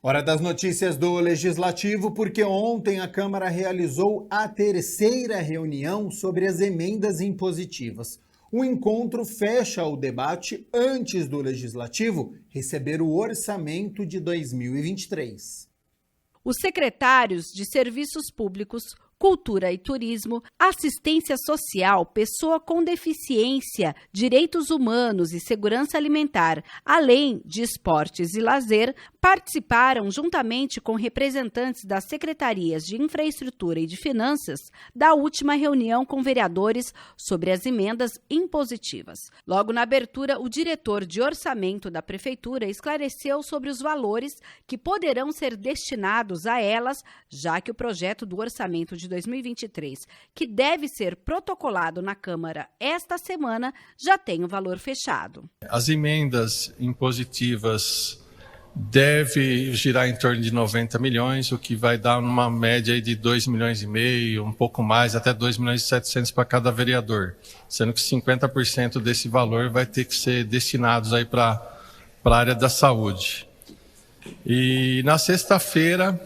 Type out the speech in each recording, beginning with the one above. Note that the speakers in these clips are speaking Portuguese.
Hora das notícias do Legislativo, porque ontem a Câmara realizou a terceira reunião sobre as emendas impositivas. O encontro fecha o debate antes do Legislativo receber o orçamento de 2023. Os secretários de Serviços Públicos, Cultura e Turismo, Assistência Social, Pessoa com Deficiência, Direitos Humanos e Segurança Alimentar, além de Esportes e Lazer, participaram juntamente com representantes das Secretarias de Infraestrutura e de Finanças da última reunião com vereadores sobre as emendas impositivas. Logo na abertura, o diretor de orçamento da Prefeitura esclareceu sobre os valores que poderão ser destinados a elas, já que o projeto do orçamento de 2023, que deve ser protocolado na Câmara esta semana, já tem o valor fechado. As emendas impositivas devem girar em torno de 90 milhões, o que vai dar uma média de 2,5 milhões, um pouco mais, até 2,7 milhões para cada vereador, sendo que 50% desse valor vai ter que ser destinados aí para a área da saúde. E na sexta-feira,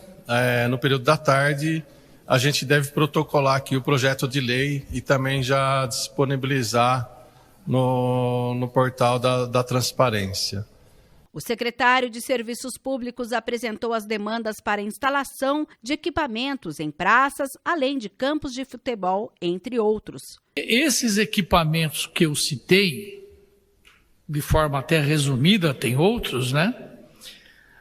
no período da tarde, a gente deve protocolar aqui o projeto de lei e também já disponibilizar no portal da transparência. O secretário de Serviços Públicos apresentou as demandas para instalação de equipamentos em praças, além de campos de futebol, entre outros. Esses equipamentos que eu citei, de forma até resumida, tem outros, né?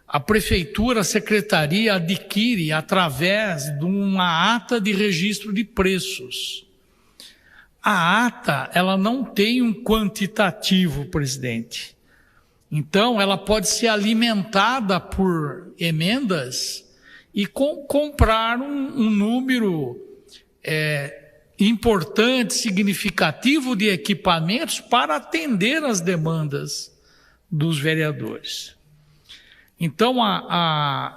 A Prefeitura, a Secretaria adquire através de uma ata de registro de preços. A ata, ela não tem um quantitativo, presidente. Então, ela pode ser alimentada por emendas e comprar um número importante, significativo de equipamentos para atender as demandas dos vereadores. Então,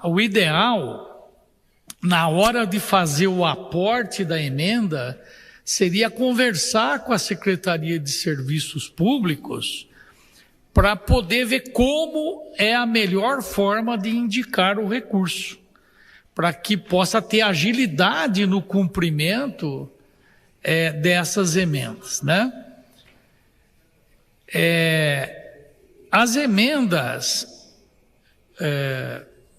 o ideal, na hora de fazer o aporte da emenda, seria conversar com a Secretaria de Serviços Públicos para poder ver como é a melhor forma de indicar o recurso, para que possa ter agilidade no cumprimento dessas emendas, né? As emendas,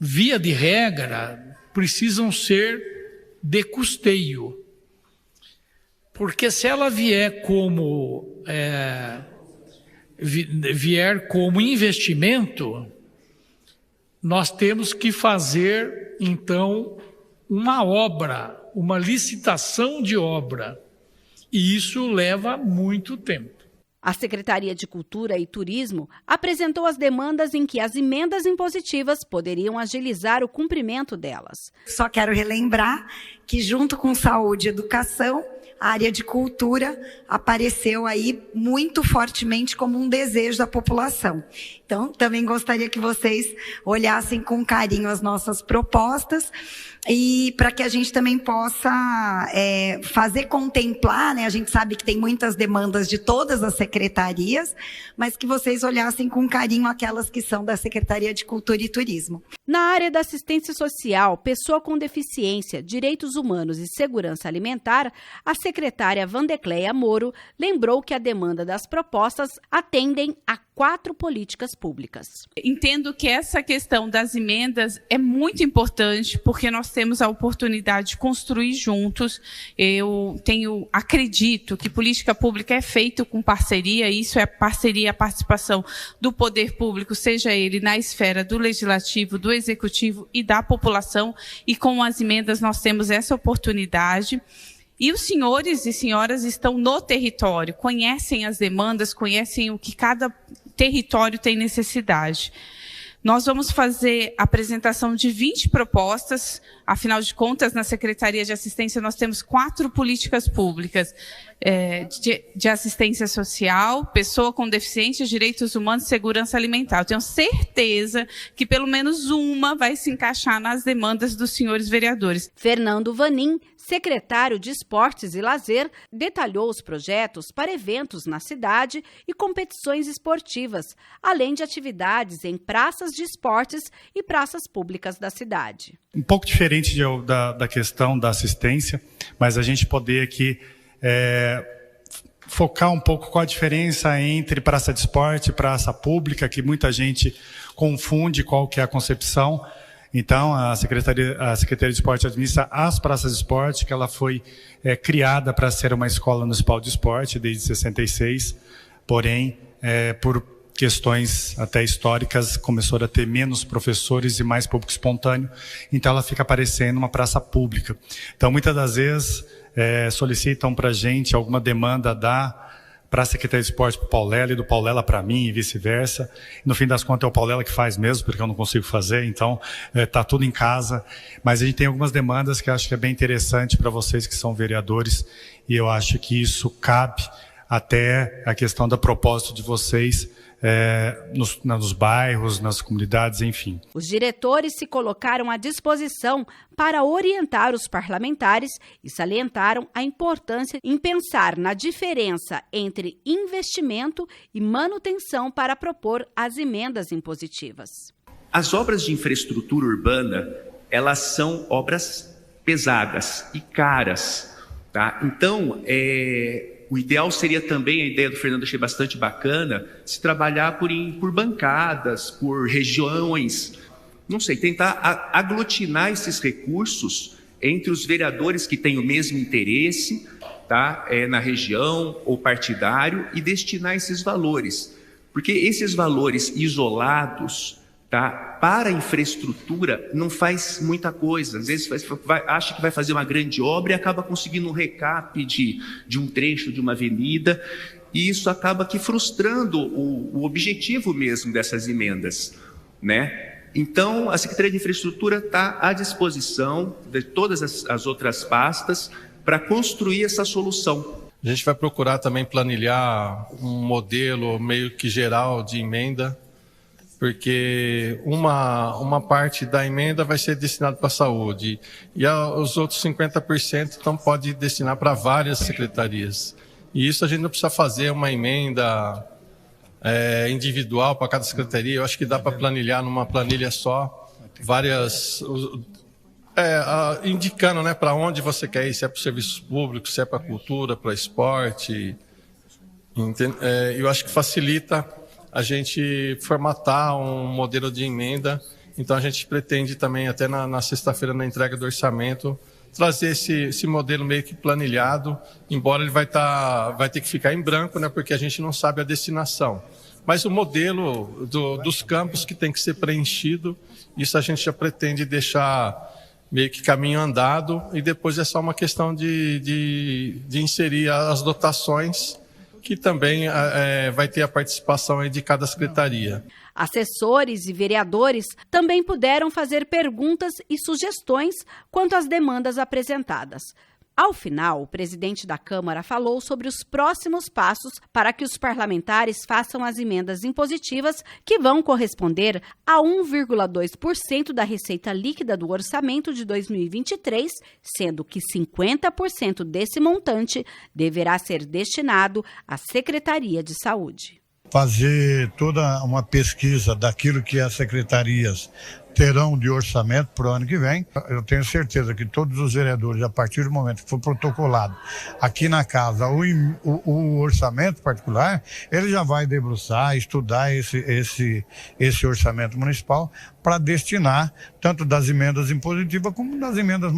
via de regra, precisam ser de custeio, porque se ela vier como investimento, nós temos que fazer, então, uma obra, uma licitação de obra, e isso leva muito tempo. A Secretaria de Cultura e Turismo apresentou as demandas em que as emendas impositivas poderiam agilizar o cumprimento delas. Só quero relembrar que, junto com Saúde e Educação, a área de cultura apareceu aí muito fortemente como um desejo da população. Então, também gostaria que vocês olhassem com carinho as nossas propostas e para que a gente também possa fazer contemplar, né? A gente sabe que tem muitas demandas de todas as secretarias, mas que vocês olhassem com carinho aquelas que são da Secretaria de Cultura e Turismo. Na área da assistência social, pessoa com deficiência, direitos humanos e segurança alimentar, a secretária Vandecleia Moro lembrou que a demanda das propostas atendem a 4 políticas públicas. Entendo que essa questão das emendas é muito importante, porque nós temos a oportunidade de construir juntos. Acredito que política pública é feita com parceria, isso é parceria, a participação do poder público, seja ele na esfera do legislativo, do executivo e da população, e com as emendas nós temos essa oportunidade. E os senhores e senhoras estão no território, conhecem as demandas, conhecem o que cada território tem necessidade. Nós vamos fazer a apresentação de 20 propostas, afinal de contas, na Secretaria de Assistência nós temos 4 políticas públicas de assistência social, pessoa com deficiência, direitos humanos e segurança alimentar. Eu tenho certeza que pelo menos uma vai se encaixar nas demandas dos senhores vereadores. Fernando Vanin, secretário de Esportes e Lazer, detalhou os projetos para eventos na cidade e competições esportivas, além de atividades em praças campos de esportes e praças públicas da cidade. Um pouco diferente da questão da assistência, mas a gente poder aqui focar um pouco qual a diferença entre praça de esporte e praça pública, que muita gente confunde qual que é a concepção. Então, a Secretaria de Esporte administra as praças de esporte, que ela foi criada para ser uma escola municipal de esporte desde 66, porém, por questões até históricas, começou a ter menos professores e mais público espontâneo, então ela fica parecendo uma praça pública. Então, muitas das vezes, solicitam para a gente alguma demanda para a Secretaria de Esporte para o Paulela e do Paulela para mim e vice-versa. No fim das contas é o Paulela que faz mesmo, porque eu não consigo fazer, então está tudo em casa. Mas a gente tem algumas demandas que eu acho que é bem interessante para vocês que são vereadores, e eu acho que isso cabe até a questão da propósito de vocês nos bairros, nas comunidades, enfim. Os diretores se colocaram à disposição para orientar os parlamentares e salientaram a importância em pensar na diferença entre investimento e manutenção para propor as emendas impositivas. As obras de infraestrutura urbana, elas são obras pesadas e caras, tá? Então, o ideal seria também, a ideia do Fernando achei bastante bacana, se trabalhar por bancadas, por regiões, não sei, tentar aglutinar esses recursos entre os vereadores que têm o mesmo interesse, tá, na região ou partidário, e destinar esses valores. Porque esses valores isolados, tá, para a infraestrutura não faz muita coisa. Às vezes acha que vai fazer uma grande obra e acaba conseguindo um recap de um trecho de uma avenida, e isso acaba aqui frustrando o objetivo mesmo dessas emendas, né? Então, a Secretaria de Infraestrutura está à disposição de todas as outras pastas para construir essa solução. A gente vai procurar também planilhar um modelo meio que geral de emenda, porque uma parte da emenda vai ser destinada para a saúde e os outros 50% então pode destinar para várias secretarias. E isso a gente não precisa fazer uma emenda individual para cada secretaria. Eu acho que dá para planilhar numa planilha só, várias, indicando, né, para onde você quer ir, se é para os serviços públicos, se é para a cultura, para esporte. Eu acho que facilita a gente formatar um modelo de emenda. Então a gente pretende também, até na sexta-feira, na entrega do orçamento, trazer esse modelo meio que planilhado, embora ele vai ter que ficar em branco, né, porque a gente não sabe a destinação. Mas o modelo dos campos que tem que ser preenchido, isso a gente já pretende deixar meio que caminho andado, e depois é só uma questão de inserir as dotações, que também vai ter a participação aí de cada secretaria. Assessores e vereadores também puderam fazer perguntas e sugestões quanto às demandas apresentadas. Ao final, o presidente da Câmara falou sobre os próximos passos para que os parlamentares façam as emendas impositivas, que vão corresponder a 1,2% da receita líquida do orçamento de 2023, sendo que 50% desse montante deverá ser destinado à Secretaria de Saúde. Fazer toda uma pesquisa daquilo que as secretarias terão de orçamento para o ano que vem. Eu tenho certeza que todos os vereadores, a partir do momento que for protocolado aqui na casa o orçamento particular, ele já vai debruçar, estudar esse orçamento municipal para destinar tanto das emendas impositivas como das emendas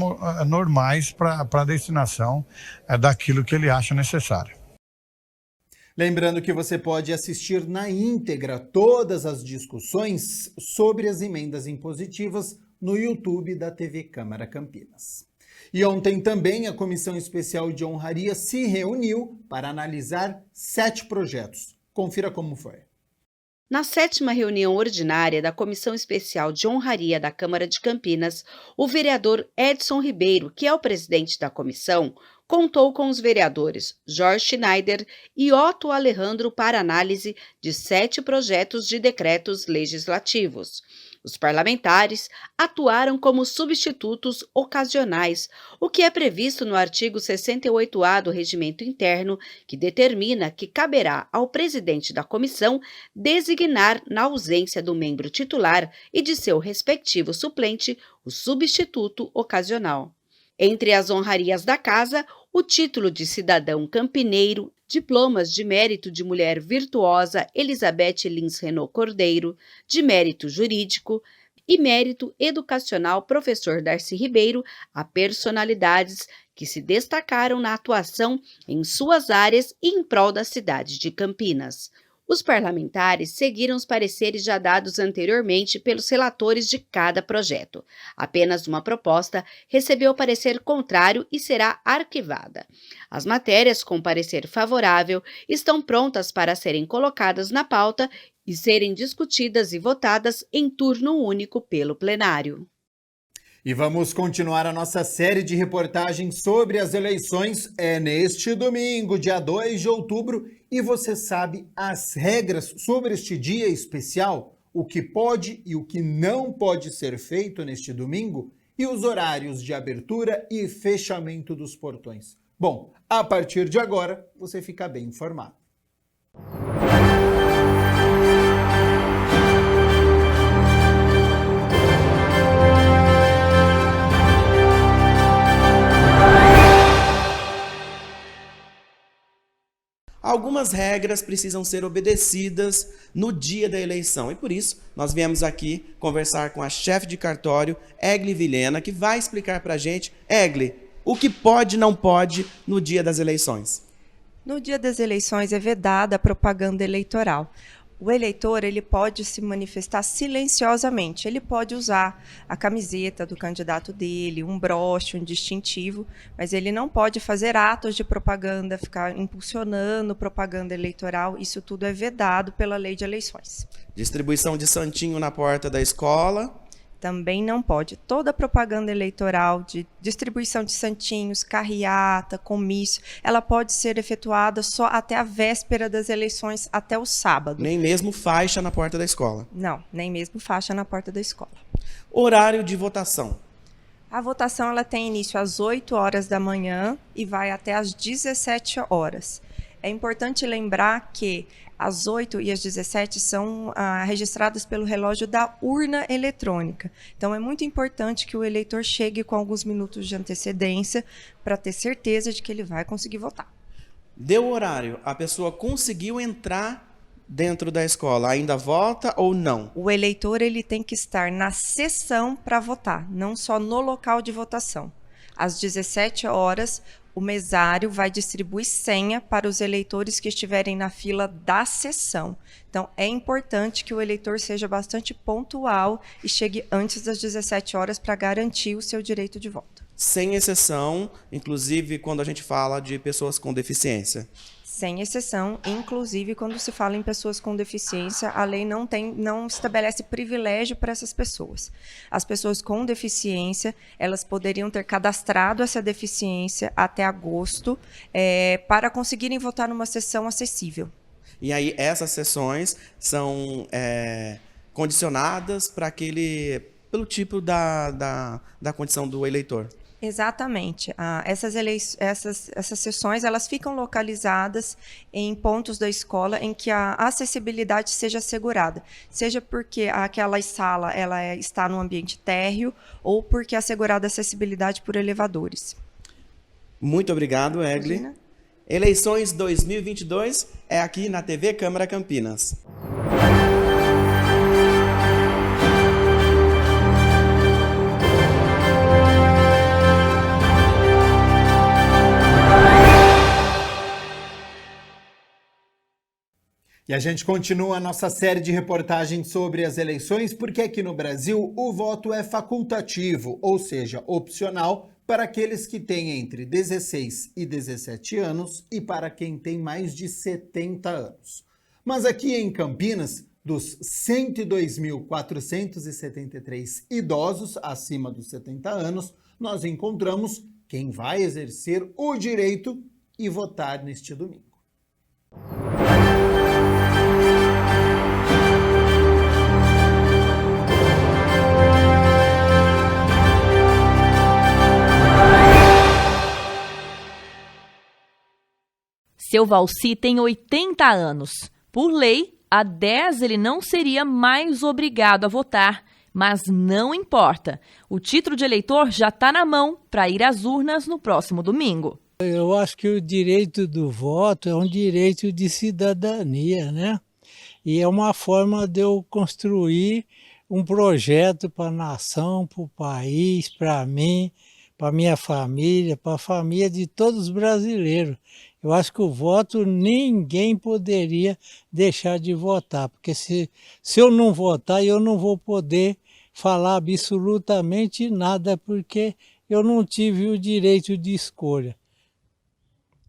normais para a destinação daquilo que ele acha necessário. Lembrando que você pode assistir na íntegra todas as discussões sobre as emendas impositivas no YouTube da TV Câmara Campinas. E ontem também a Comissão Especial de Honraria se reuniu para analisar 7 projetos. Confira como foi. Na 7ª reunião ordinária da Comissão Especial de Honraria da Câmara de Campinas, o vereador Edson Ribeiro, que é o presidente da comissão, contou com os vereadores Jorge Schneider e Otto Alejandro para análise de 7 projetos de decretos legislativos. Os parlamentares atuaram como substitutos ocasionais, o que é previsto no artigo 68A do Regimento Interno, que determina que caberá ao presidente da comissão designar, na ausência do membro titular e de seu respectivo suplente, o substituto ocasional. Entre as honrarias da Casa, o título de cidadão campineiro, diplomas de mérito de mulher virtuosa Elizabeth Lins Renault Cordeiro, de mérito jurídico e mérito educacional professor Darcy Ribeiro, a personalidades que se destacaram na atuação em suas áreas e em prol da cidade de Campinas. Os parlamentares seguiram os pareceres já dados anteriormente pelos relatores de cada projeto. Apenas uma proposta recebeu parecer contrário e será arquivada. As matérias com parecer favorável estão prontas para serem colocadas na pauta e serem discutidas e votadas em turno único pelo plenário. E vamos continuar a nossa série de reportagens sobre as eleições. É neste domingo, dia 2 de outubro, e você sabe as regras sobre este dia especial? O que pode e o que não pode ser feito neste domingo? E os horários de abertura e fechamento dos portões? Bom, a partir de agora, você fica bem informado. Algumas regras precisam ser obedecidas no dia da eleição e por isso nós viemos aqui conversar com a chefe de cartório, Egli Vilhena, que vai explicar para a gente, Egli, o que pode e não pode no dia das eleições. No dia das eleições é vedada a propaganda eleitoral. O eleitor ele pode se manifestar silenciosamente, ele pode usar a camiseta do candidato dele, um broche, um distintivo, mas ele não pode fazer atos de propaganda, ficar impulsionando propaganda eleitoral, isso tudo é vedado pela lei de eleições. Distribuição de santinho na porta da escola. Também não pode. Toda propaganda eleitoral de distribuição de santinhos, carreata, comício, ela pode ser efetuada só até a véspera das eleições, até o sábado. Nem mesmo faixa na porta da escola. Não, nem mesmo faixa na porta da escola. Horário de votação. A votação ela tem início às 8 horas da manhã e vai até às 17 horas. É importante lembrar que as 8 e as 17 são registradas pelo relógio da urna eletrônica. Então, é muito importante que o eleitor chegue com alguns minutos de antecedência para ter certeza de que ele vai conseguir votar. Deu horário, a pessoa conseguiu entrar dentro da escola, ainda vota ou não? O eleitor ele tem que estar na sessão para votar, não só no local de votação. Às 17 horas, o mesário vai distribuir senha para os eleitores que estiverem na fila da sessão. Então, é importante que o eleitor seja bastante pontual e chegue antes das 17 horas para garantir o seu direito de voto. Sem exceção, inclusive quando a gente fala de pessoas com deficiência. Sem exceção, inclusive quando se fala em pessoas com deficiência, a lei não estabelece privilégio para essas pessoas. As pessoas com deficiência, elas poderiam ter cadastrado essa deficiência até agosto para conseguirem votar numa sessão acessível. E aí essas sessões são condicionadas pelo tipo da condição do eleitor. Exatamente. Essas sessões elas ficam localizadas em pontos da escola em que a acessibilidade seja assegurada, seja porque aquela sala ela está no ambiente térreo ou porque é assegurada a acessibilidade por elevadores. Muito obrigado, Egli. Imagina. Eleições 2022 é aqui na TV Câmara Campinas. E a gente continua a nossa série de reportagens sobre as eleições, porque aqui no Brasil o voto é facultativo, ou seja, opcional para aqueles que têm entre 16 e 17 anos e para quem tem mais de 70 anos. Mas aqui em Campinas, dos 102.473 idosos acima dos 70 anos, nós encontramos quem vai exercer o direito e votar neste domingo. Seu Valci tem 80 anos. Por lei, há 10 ele não seria mais obrigado a votar, mas não importa. O título de eleitor já está na mão para ir às urnas no próximo domingo. Eu acho que o direito do voto é um direito de cidadania, né? E é uma forma de eu construir um projeto para a nação, para o país, para mim, para minha família, para a família de todos os brasileiros. Eu acho que o voto ninguém poderia deixar de votar, porque se eu não votar, eu não vou poder falar absolutamente nada, porque eu não tive o direito de escolha.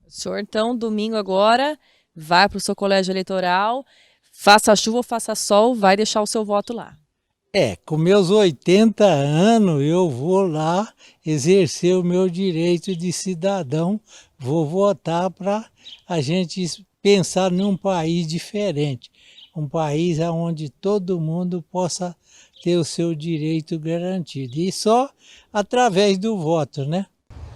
O senhor, então, domingo agora, vai para o seu colégio eleitoral, faça chuva ou faça sol, vai deixar o seu voto lá. Com meus 80 anos, eu vou lá exercer o meu direito de cidadão, vou votar para a gente pensar num país diferente, um país onde todo mundo possa ter o seu direito garantido, e só através do voto, né?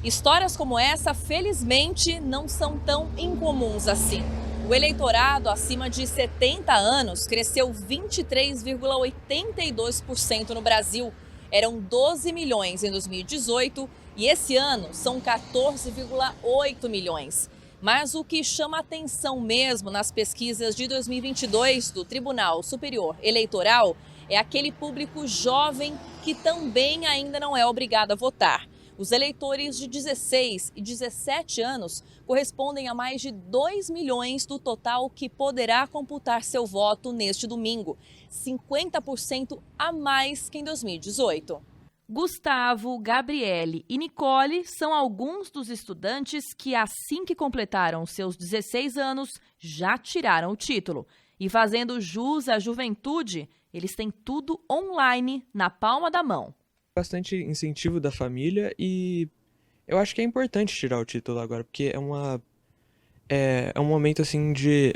Histórias como essa, felizmente, não são tão incomuns assim. O eleitorado acima de 70 anos cresceu 23,82% no Brasil. Eram 12 milhões em 2018 e esse ano são 14,8 milhões. Mas o que chama atenção mesmo nas pesquisas de 2022 do Tribunal Superior Eleitoral é aquele público jovem que também ainda não é obrigado a votar. Os eleitores de 16 e 17 anos correspondem a mais de 2 milhões do total que poderá computar seu voto neste domingo, 50% a mais que em 2018. Gustavo, Gabriele e Nicole são alguns dos estudantes que, assim que completaram seus 16 anos, já tiraram o título. E fazendo jus à juventude, eles têm tudo online, na palma da mão. Bastante incentivo da família e eu acho que é importante tirar o título agora, porque é um momento assim de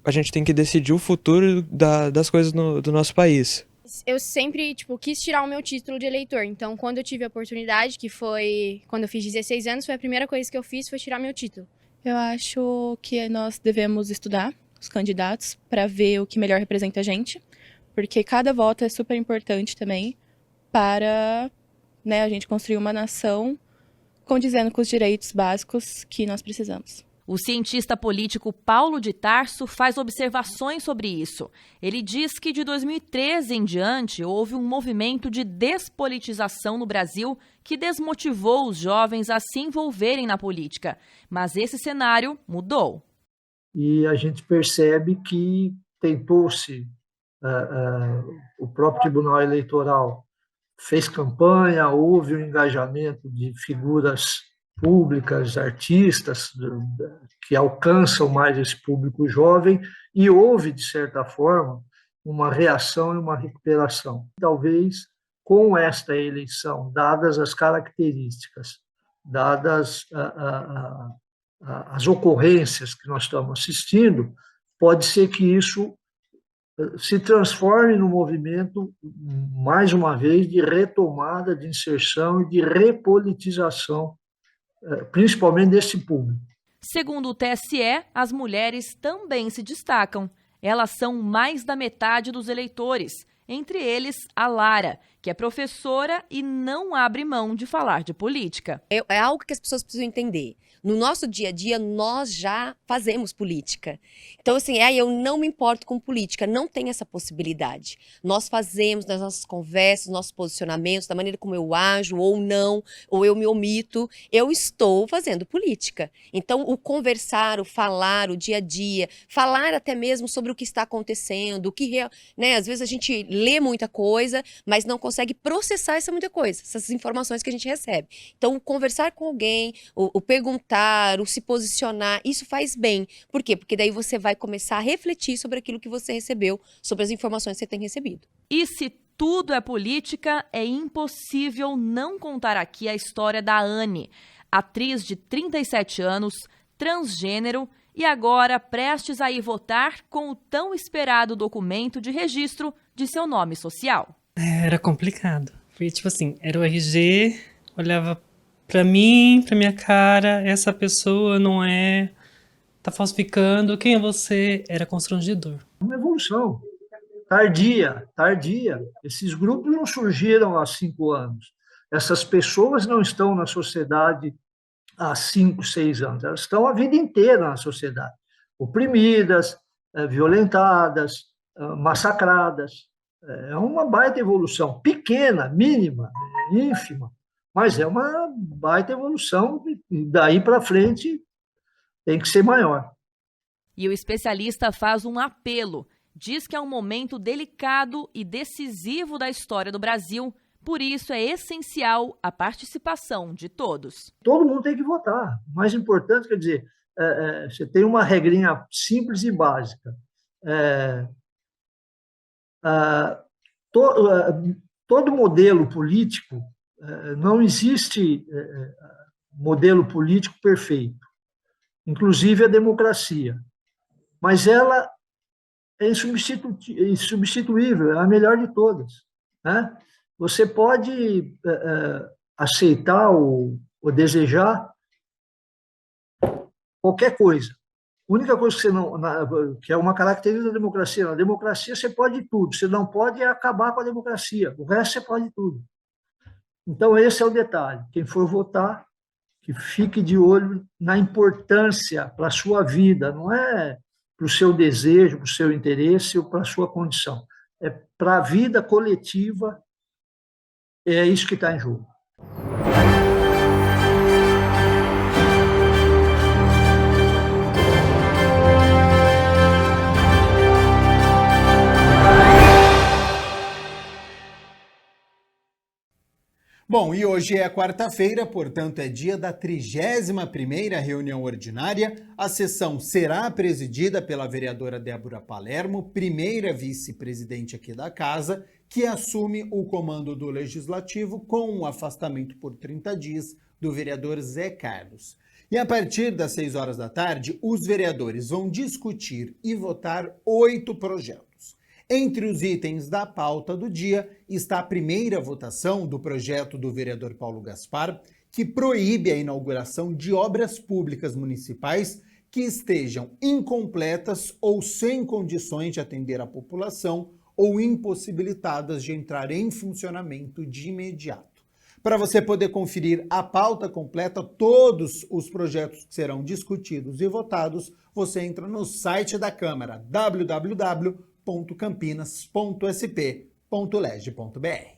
a gente tem que decidir o futuro das coisas do nosso país. Eu sempre, quis tirar o meu título de eleitor, então quando eu tive a oportunidade, que foi quando eu fiz 16 anos, foi a primeira coisa que eu fiz, foi tirar meu título. Eu acho que nós devemos estudar os candidatos para ver o que melhor representa a gente, porque cada voto é super importante também, para a gente construir uma nação condizendo com os direitos básicos que nós precisamos. O cientista político Paulo de Tarso faz observações sobre isso. Ele diz que de 2013 em diante houve um movimento de despolitização no Brasil que desmotivou os jovens a se envolverem na política. Mas esse cenário mudou. E a gente percebe que tentou-se, o próprio Tribunal Eleitoral fez campanha, houve um engajamento de figuras públicas, artistas, que alcançam mais esse público jovem, e houve, de certa forma, uma reação e uma recuperação. Talvez, com esta eleição, dadas as características, dadas as ocorrências que nós estamos assistindo, pode ser que isso se transforme num movimento, mais uma vez, de retomada, de inserção e de repolitização, principalmente desse público. Segundo o TSE, as mulheres também se destacam. Elas são mais da metade dos eleitores, entre eles a Lara, que é professora e não abre mão de falar de política. É algo que as pessoas precisam entender. No nosso dia a dia, nós já fazemos política. Então, assim, eu não me importo com política, não tem essa possibilidade. Nós fazemos nas nossas conversas, nossos posicionamentos, da maneira como eu ajo ou não, ou eu me omito, eu estou fazendo política. Então, o conversar, o falar, o dia a dia, falar até mesmo sobre o que está acontecendo, às vezes a gente lê muita coisa, mas não consegue processar muita coisa, essas informações que a gente recebe. Então, o conversar com alguém, o perguntar, o se posicionar, isso faz bem. Por quê? Porque daí você vai começar a refletir sobre aquilo que você recebeu, sobre as informações que você tem recebido. E se tudo é política, é impossível não contar aqui a história da Anne. atriz de 37 anos, transgênero e agora prestes a ir votar com o tão esperado documento de registro de seu nome social. Era complicado. Porque, tipo assim, era o RG, olhava pra mim, pra minha cara, essa pessoa não é, tá falsificando, quem é você? Era constrangedor. Uma evolução tardia. Esses grupos não surgiram há 5 anos. Essas pessoas não estão na sociedade há 5, 6 anos. Elas estão a vida inteira na sociedade, oprimidas, violentadas, massacradas. É uma baita evolução, pequena, mínima, ínfima, mas é uma baita evolução e daí para frente tem que ser maior. E o especialista faz um apelo. Diz que é um momento delicado e decisivo da história do Brasil. Por isso, é essencial a participação de todos. Todo mundo tem que votar. O mais importante, quer dizer, você tem uma regrinha simples e básica. Todo modelo político, não existe modelo político perfeito, inclusive a democracia. Mas ela é insubstituível, é a melhor de todas, né? Você pode aceitar ou desejar qualquer coisa. A única coisa que você não, que é uma característica da democracia, na democracia você pode tudo, você não pode acabar com a democracia, o resto você pode tudo. Então esse é o detalhe, quem for votar, que fique de olho na importância para a sua vida, não é para o seu desejo, para o seu interesse ou para a sua condição, é para a vida coletiva. É isso que está em jogo. Bom, e hoje é quarta-feira, portanto é dia da 31ª reunião ordinária. A sessão será presidida pela vereadora Débora Palermo, primeira vice-presidente aqui da casa, que assume o comando do Legislativo com o afastamento por 30 dias do vereador Zé Carlos. E a partir das 6 horas da tarde, os vereadores vão discutir e votar 8 projetos. Entre os itens da pauta do dia está a primeira votação do projeto do vereador Paulo Gaspar, que proíbe a inauguração de obras públicas municipais que estejam incompletas ou sem condições de atender a população ou impossibilitadas de entrar em funcionamento de imediato. Para você poder conferir a pauta completa, todos os projetos que serão discutidos e votados, você entra no site da Câmara, www.campinas.sp.leg.br.